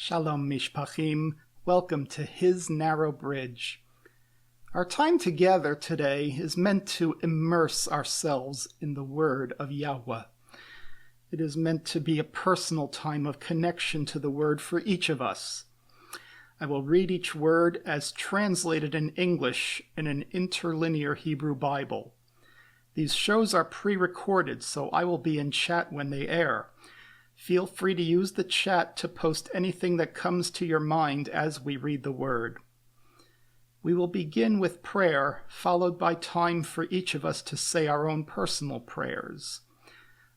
Shalom Mishpachim, welcome to His Narrow Bridge. Our time together today is meant to immerse ourselves in the Word of Yahweh. It is meant to be a personal time of connection to the Word for each of us. I will read each word as translated in English in an interlinear Hebrew Bible. These shows are pre-recorded, so I will be in chat when they air. Feel free to use the chat to post anything that comes to your mind as we read the word. We will begin with prayer, followed by time for each of us to say our own personal prayers.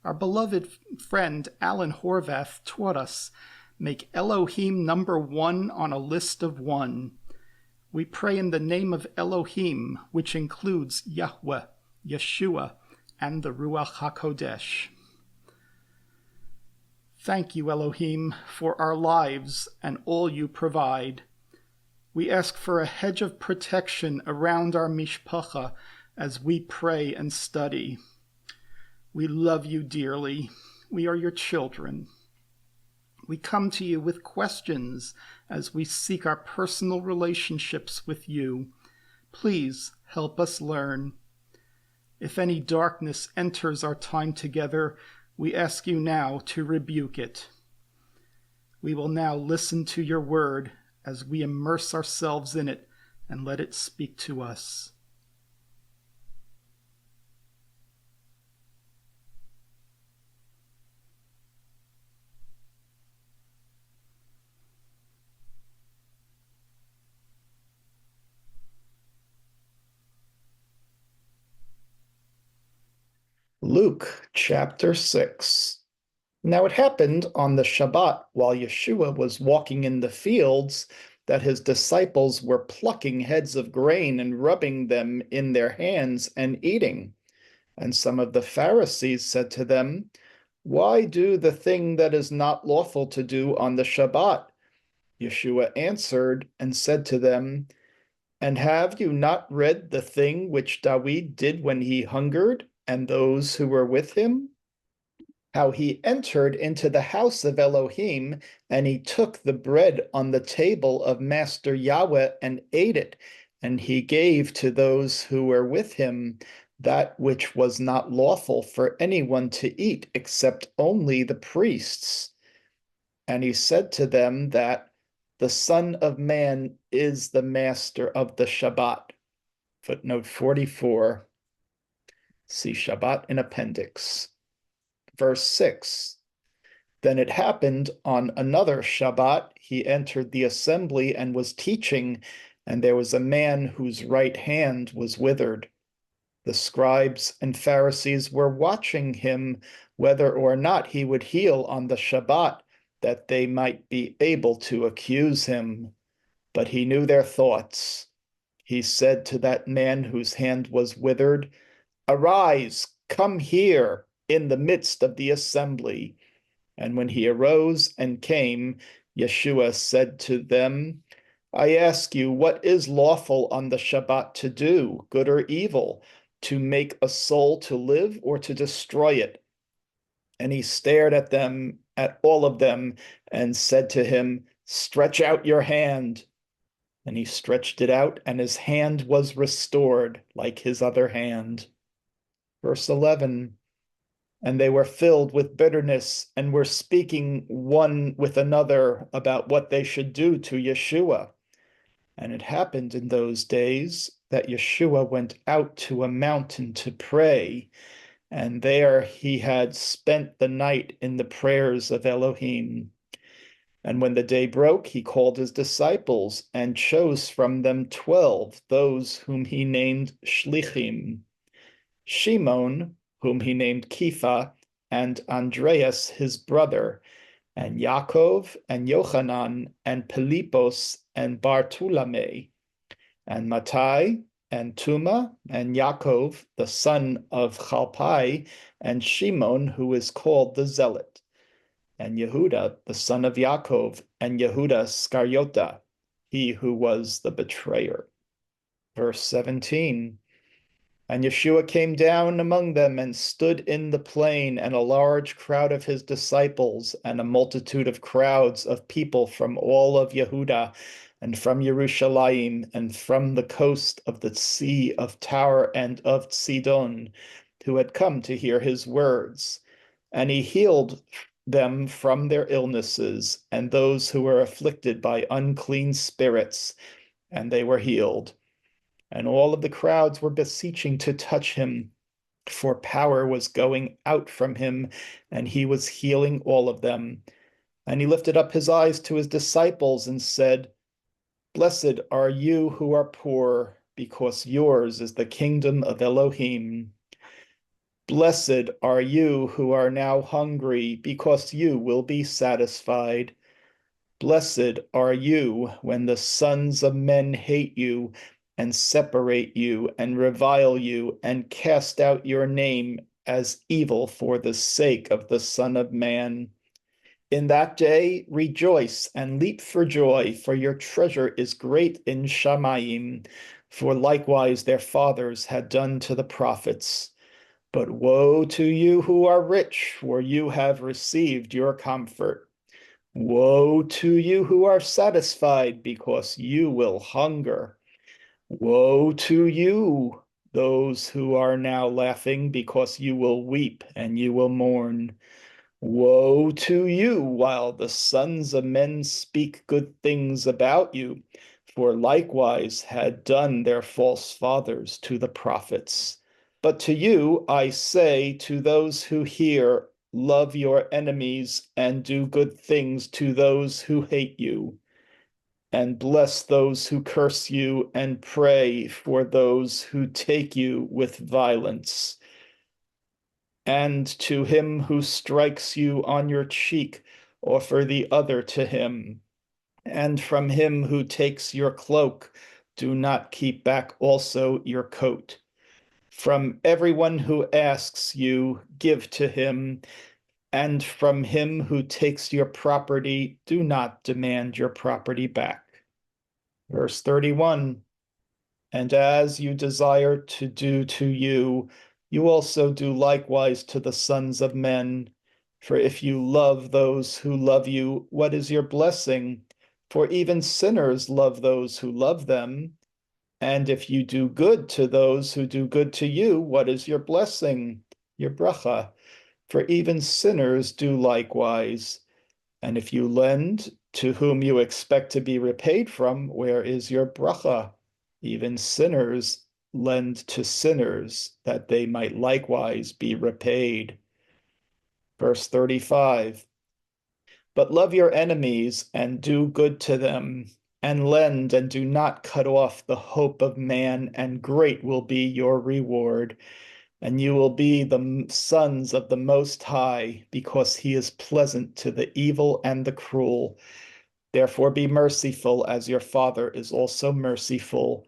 Our beloved friend Alan Horvath taught us, make Elohim number one on a list of one. We pray in the name of Elohim, which includes Yahweh, Yeshua, and the Ruach HaKodesh. Thank you, Elohim, for our lives and all you provide. We ask for a hedge of protection around our mishpacha as we pray and study. We love you dearly. We are your children. We come to you with questions as we seek our personal relationships with you. Please help us learn. If any darkness enters our time together, we ask you now to rebuke it. We will now listen to your word as we immerse ourselves in it and let it speak to us. Luke chapter 6. Now it happened on the Shabbat, while Yeshua was walking in the fields, that his disciples were plucking heads of grain and rubbing them in their hands and eating. And some of the Pharisees said to them, "Why do the thing that is not lawful to do on the Shabbat?" Yeshua answered and said to them, "And have you not read the thing which David did when he hungered, and those who were with him? How he entered into the house of Elohim, and he took the bread on the table of Master Yahweh and ate it, and he gave to those who were with him that which was not lawful for anyone to eat except only the priests. And he said to them that the Son of Man is the master of the Shabbat." Footnote 44. See Shabbat in appendix. Verse 6. Then it happened on another Shabbat, he entered the assembly and was teaching, and there was a man whose right hand was withered. The scribes and Pharisees were watching him whether or not he would heal on the Shabbat, that they might be able to accuse him. But he knew their thoughts. He said to that man whose hand was withered, "Arise, come here in the midst of the assembly." And when he arose and came, Yeshua said to them, "I ask you, what is lawful on the Shabbat to do, good or evil, to make a soul to live or to destroy it?" And he stared at them, at all of them, and said to him, "Stretch out your hand." And he stretched it out, and his hand was restored like his other hand. Verse 11, and they were filled with bitterness and were speaking one with another about what they should do to Yeshua. And it happened in those days that Yeshua went out to a mountain to pray, and there he had spent the night in the prayers of Elohim. And when the day broke, he called his disciples and chose from them 12, those whom he named Shlichim: Shimon, whom he named Kepha, and Andreas his brother, and Yaakov, and Yochanan, and Philippos, and Bartolome, and Mattai, and Tuma, and Yaakov, the son of Chalpai, and Shimon, who is called the Zealot, and Yehuda, the son of Yaakov, and Yehuda Scariota, he who was the betrayer. Verse 17. And Yeshua came down among them and stood in the plain, and a large crowd of his disciples, and a multitude of crowds of people from all of Yehuda, and from Jerusalem, and from the coast of the Sea of Tyre and of Sidon, who had come to hear his words. And he healed them from their illnesses, and those who were afflicted by unclean spirits, and they were healed. And all of the crowds were beseeching to touch him, for power was going out from him, and he was healing all of them. And he lifted up his eyes to his disciples and said, Blessed are you who are poor, because yours is the kingdom of Elohim. Blessed are you who are now hungry, because you will be satisfied. Blessed are you when the sons of men hate you and separate you and revile you and cast out your name as evil for the sake of the Son of Man. In that day rejoice and leap for joy, for your treasure is great in Shamayim, for likewise their fathers had done to the prophets. But woe to you who are rich, for you have received your comfort. Woe to you who are satisfied, because you will hunger. Woe to you, those who are now laughing, because you will weep and you will mourn. Woe to you, while the sons of men speak good things about you, for likewise had done their false fathers to the prophets. But to you I say, to those who hear, love your enemies and do good things to those who hate you, and bless those who curse you, and pray for those who take you with violence. And to him who strikes you on your cheek, offer the other to him. And from him who takes your cloak, do not keep back also your coat. From everyone who asks you, give to him. And from him who takes your property, do not demand your property back. Verse 31. And as you desire to do to you, you also do likewise to the sons of men. For if you love those who love you, what is your blessing? For even sinners love those who love them. And if you do good to those who do good to you, what is your blessing? Your bracha. For even sinners do likewise. And if you lend to whom you expect to be repaid from, where is your bracha? Even sinners lend to sinners, that they might likewise be repaid. Verse 35. But love your enemies and do good to them, and lend and do not cut off the hope of man, and great will be your reward. And you will be the sons of the Most High, because he is pleasant to the evil and the cruel. Therefore be merciful, as your Father is also merciful.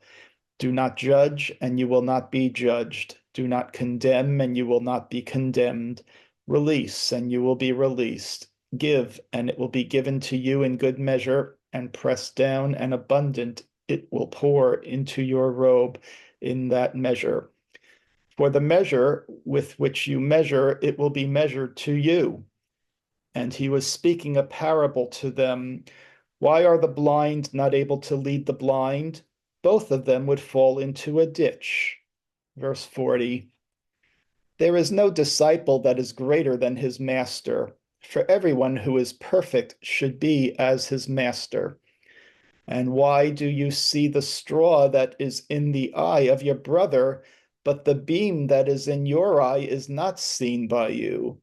Do not judge, and you will not be judged. Do not condemn, and you will not be condemned. Release, and you will be released. Give, and it will be given to you in good measure, and pressed down and abundant, it will pour into your robe in that measure. For the measure with which you measure, it will be measured to you. And he was speaking a parable to them. Why are the blind not able to lead the blind? Both of them would fall into a ditch. Verse 40. There is no disciple that is greater than his master, for everyone who is perfect should be as his master. And why do you see the straw that is in the eye of your brother, but the beam that is in your eye is not seen by you?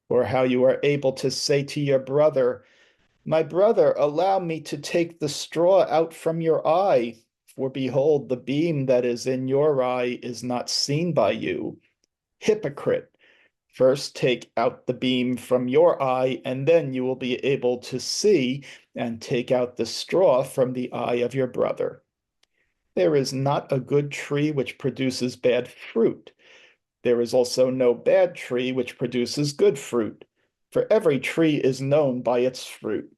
Or how you are able to say to your brother, My brother, allow me to take the straw out from your eye, for behold, the beam that is in your eye is not seen by you. Hypocrite, first take out the beam from your eye, and then you will be able to see and take out the straw from the eye of your brother. There is not a good tree which produces bad fruit. There is also no bad tree which produces good fruit, for every tree is known by its fruit.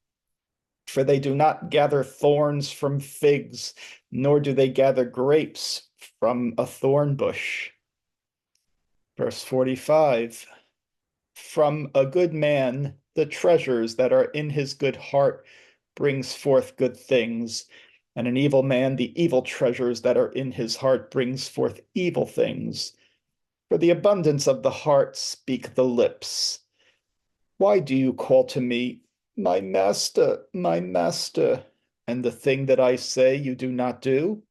For they do not gather thorns from figs, nor do they gather grapes from a thorn bush. Verse 45, from a good man, the treasures that are in his good heart brings forth good things, and an evil man, the evil treasures that are in his heart brings forth evil things. For the abundance of the heart speak the lips. Why do you call to me, my master, and the thing that I say you do not do?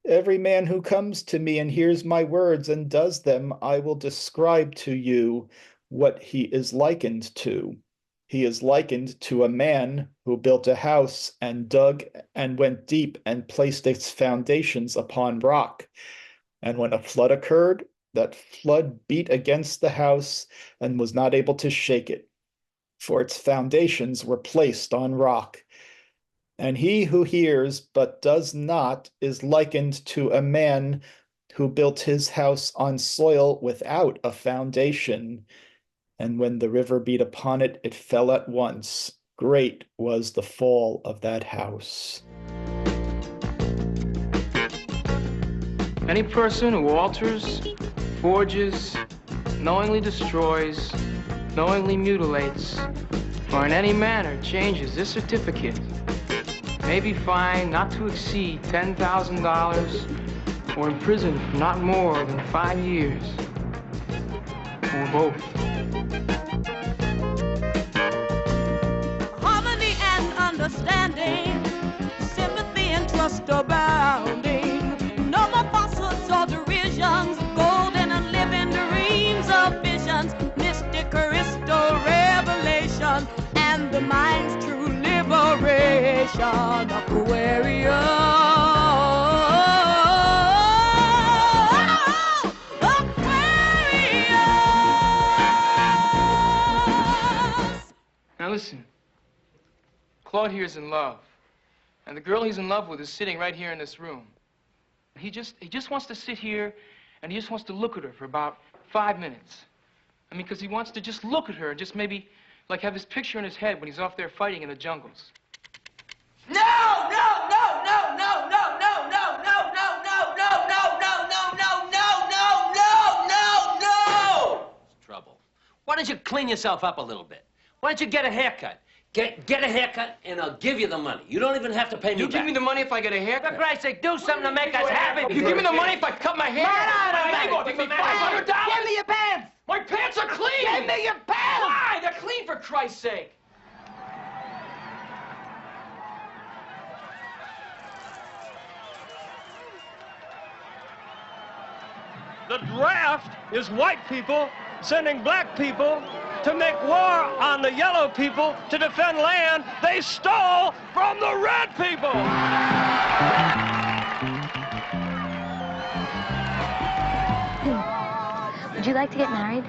Every man who comes to me and hears my words and does them, I will describe to you what he is likened to. He is likened to a man who built a house and dug and went deep and placed its foundations upon rock. And when a flood occurred, that flood beat against the house and was not able to shake it, for its foundations were placed on rock. And he who hears but does not is likened to a man who built his house on soil without a foundation. And when the river beat upon it, it fell at once. Great was the fall of that house. Any person who alters, forges, knowingly destroys, knowingly mutilates, or in any manner changes this certificate may be fined not to exceed $10,000 or imprisoned for not more than 5 years, or both. Harmony and understanding, sympathy and trust abounding. No more falsehoods or derisions, golden and living dreams of visions, mystic crystal revelation, and the mind's true liberation. Aquarius, Aquarius. Now listen, Claude here is in love, and the girl he's in love with is sitting right here in this room. He just wants to sit here, and he just wants to look at her for about 5 minutes. I mean, because he wants to just look at her and just maybe, like, have this picture in his head when he's off there fighting in the jungles. No, no, no, no, no, no, no, no, no, no, no, no, no, no, no, no, no, no, no, no. It's trouble. Why don't you clean yourself up a little bit? Why don't you get a haircut? Get a haircut, and I'll give you the money. You don't even have to pay me You back. give me the money if I get a For haircut? Christ's sake, do something to make us happy. You give me the money if I cut my hair? No. Give me $500. Give me your pants. My pants are clean. Give me your pants. Why? They're clean, for Christ's sake. The draft is white people sending black people to make war on the yellow people to defend land they stole from the red people. Would you like to get married?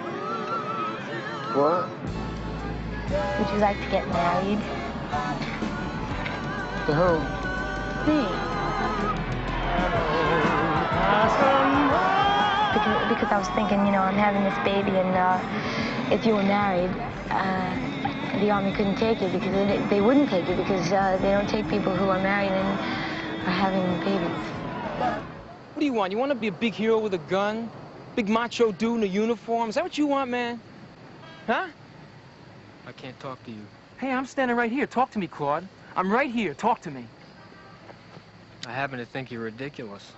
What? Would you like to get married? To who? Me. Because I was thinking, you know, I'm having this baby, and if you were married, the Army couldn't take you because they wouldn't take you because they don't take people who are married and are having babies. What do you want? You want to be a big hero with a gun? Big macho dude in a uniform? Is that what you want, man? Huh? I can't talk to you. Hey, I'm standing right here. Talk to me, Claude. I'm right here. Talk to me. I happen to think you're ridiculous.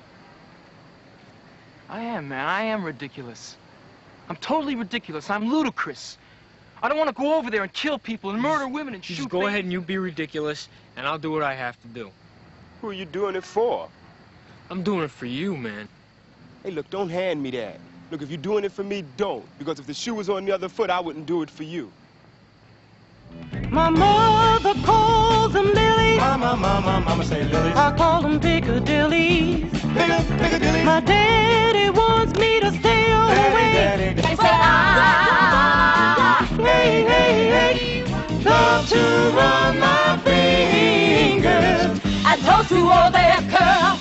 I am, man. I am ridiculous. I'm totally ridiculous. I'm ludicrous. I don't want to go over there and kill people and murder women and shoot Just go ahead and you be ridiculous, and I'll do what I have to do. Who are you doing it for? I'm doing it for you, man. Hey, look, don't hand me that. Look, if you're doing it for me, don't. Because if the shoe was on the other foot, I wouldn't do it for you. My mother calls them lilies. Mama say lilies. I call them Piccadillys. Piccadilly. My daddy wants me to stay away. I said, Hey, hey, hey. Love to run my fingers. I told you all that, girl.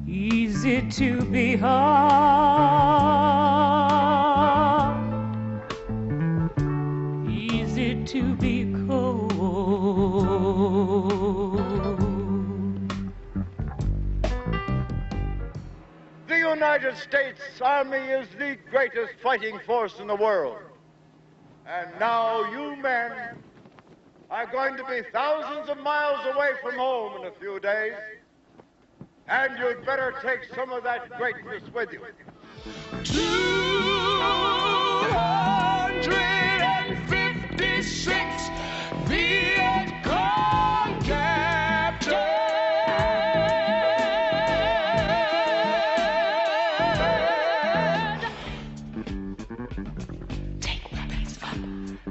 easy to be hot, easy to be cold. The United States Army is the greatest fighting force in the world. And now you men are going to be thousands of miles away from home in a few days. And you'd better take some of that greatness with you. 256 Viet Cong captain. Take weapons up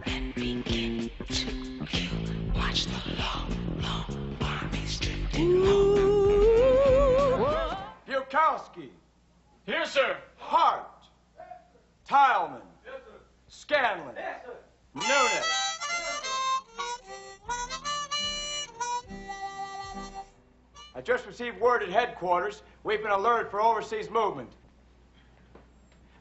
and begin to kill. Watch the long, long armies drifting home. Bukowski. Here, sir. Hart. Tileman. Scanlon. Nunes. I just received word at headquarters. We've been alerted for overseas movement.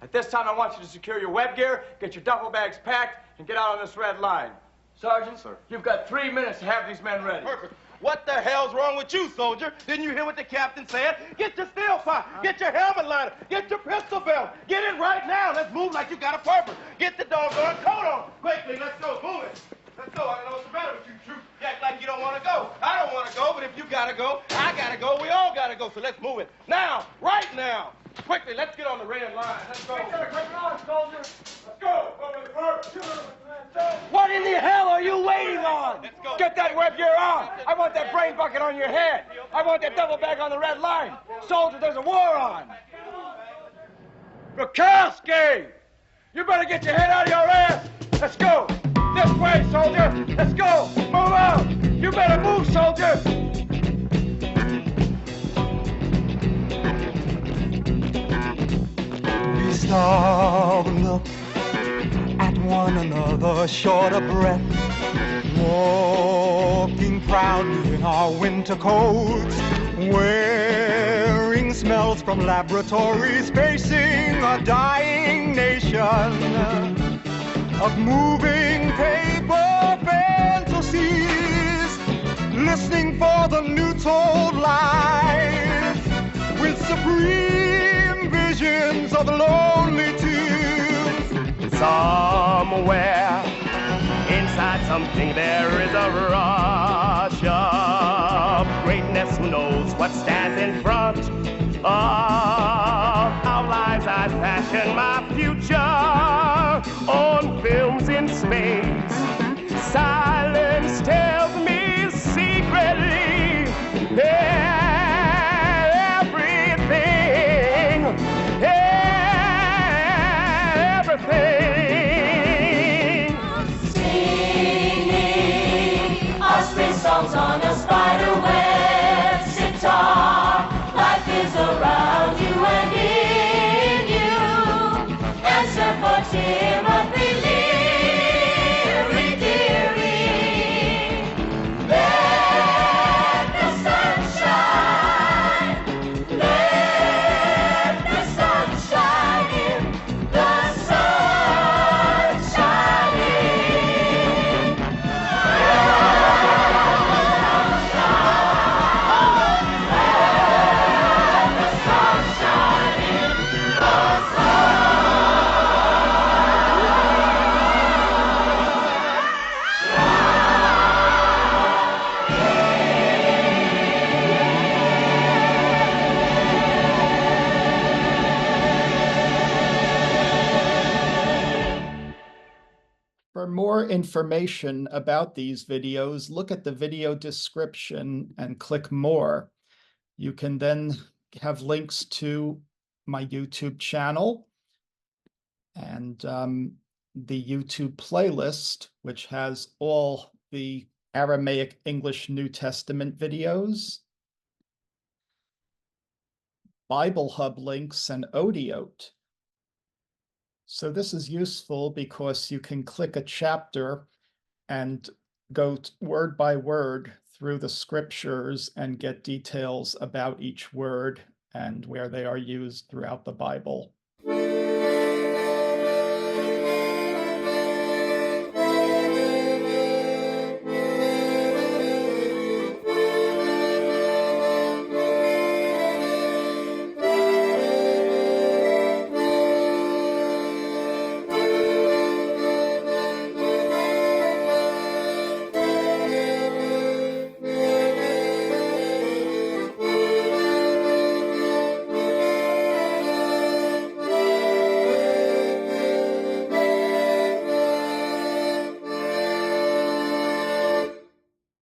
At this time, I want you to secure your web gear, get your duffel bags packed, and get out on this red line. Sergeant, sir, you've got 3 minutes to have these men ready. Perfect. What the hell's wrong with you, soldier? Didn't you hear what the captain said? Get your steel fire, get your helmet liner, get your pistol belt. Get it right now. Let's move like you got a purpose. Get the doggone coat on. Quickly, let's go. Move it. Let's go. I don't know what's the matter with you, Troop. You act like you don't want to go. I don't want to go, but if you got to go, I got to go. We all got to go, so let's move it. Now, right now. Quickly, let's get on the red line. Let's go. Quick on, soldier. Let's go. Over the first. What in the hell are you waiting on? Let's go. Get that web gear on. I want that brain bucket on your head. I want that double bag on the red line. Soldier, there's a war on. Bukowski! You better get your head out of your ass. Let's go. This way, soldier. Let's go. Move out. You better move, soldier. We stop and look at one another, short of breath, walking proudly in our winter coats, wearing smells from laboratories, facing a dying nation of moving paper fantasies, listening for the new told lies, with supreme visions of lonely tunes. Somewhere inside something there is a rush of greatness. Who knows what stands in front of our lives? I fashion my future on films in space. Silence tells me secretly everything, everything. Singing our spring songs on a spider web sitar. Life is around you and in you. Answer for Timothy Leary, dearie. Let the sun shine. Let the sun shine in. The sun shining. For more information about these videos, look at the video description and click more. You can then have links to my YouTube channel and the YouTube playlist, which has all the Aramaic English New Testament videos, Bible Hub links, and Odiote. So this is useful because you can click a chapter and go word by word through the scriptures and get details about each word and where they are used throughout the Bible.